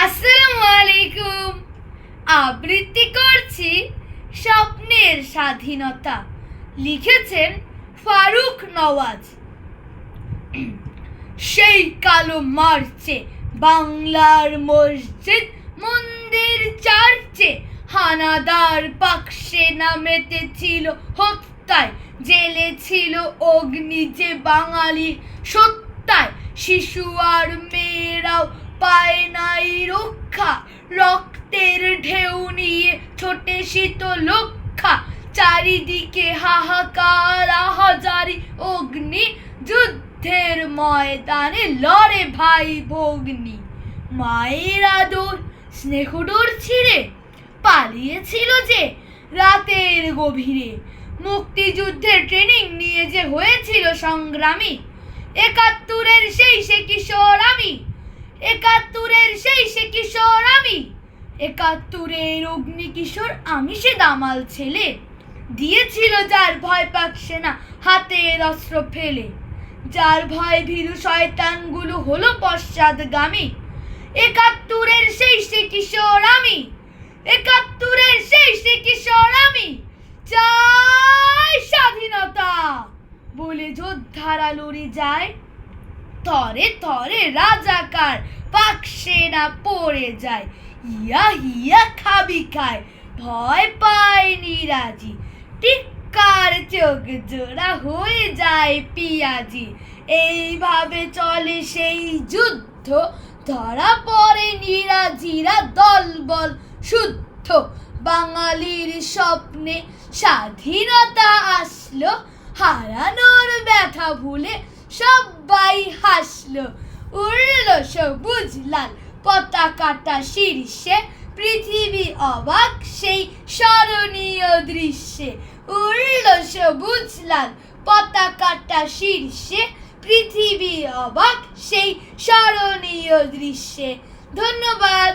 আসসালামু আলাইকুম। আবৃত্তি করছি স্বপ্নের স্বাধীনতা। লিখেছেন ফারুক নওয়াজ। সেই কালো মার্চে বাংলার মসজিদ মন্দির চার্চে হানাদার পাকসে নামেতেছিল হত্যায়, জেলে ছিল অগ্নি যে বাঙালি সত্যায়। শিশু আর মেয়েরাও পায় নাই রক্ষা, রক্তের ঢেউ নিয়ে ছোটে শীতলক্ষা। চারিদিকে হাহাকার আহাজারি অগ্নি, যুদ্ধের ময়দানে লড়ে ভাই ভগ্নি। মায়ের আদর স্নেহডোর ছিঁড়ে পালিয়েছিল যে রাতের গভীরে, মুক্তিযুদ্ধের ট্রেনিং নিয়ে যে হয়েছিল সংগ্রামী। একাত্তরের সেই সে কিশোর আমি, একাত্তরের সেই সে কিশোর আমি, একাত্তরের অগ্নি কিশোর আমি সে দামাল ছেলে। দিয়েছিল যার ভয় পাক সেনা হাতের অস্ত্র ফেলে, যার ভয় ভীরু শয়তানগুলো হলো পশ্চাৎগামী। একাত্তরের সেই সে কিশোর আমি, একাত্তরের সেই সে কিশোর আমি, চাই স্বাধীনতা বলে যোদ্ধারা লড়ে যায়। তরে তরে রাজাকার পাক সেনা পড়ে যায়, ইয়া হিয়া খাবি খায় ভয় পায় নিরাজি। টিক্কার চোখ জোড়া হয়ে যায় পিয়াজি। এইভাবে চলে সেই যুদ্ধ, ধরা পড়ে নিরাজিরা দলবল শুদ্ধ। বাঙালির স্বপ্নে স্বাধীনতা আসলো, হারানোর ব্যথা ভুলে সবাই হাসলো। উড়লো সবুজ লাল পতাকাটা শীর্ষে, পৃথিবী অবাক সেই স্মরণীয় দৃশ্যে। উড়লো সবুজ লাল পতাকাটা শীর্ষে, পৃথিবী অবাক সেই স্মরণীয় দৃশ্যে। ধন্যবাদ।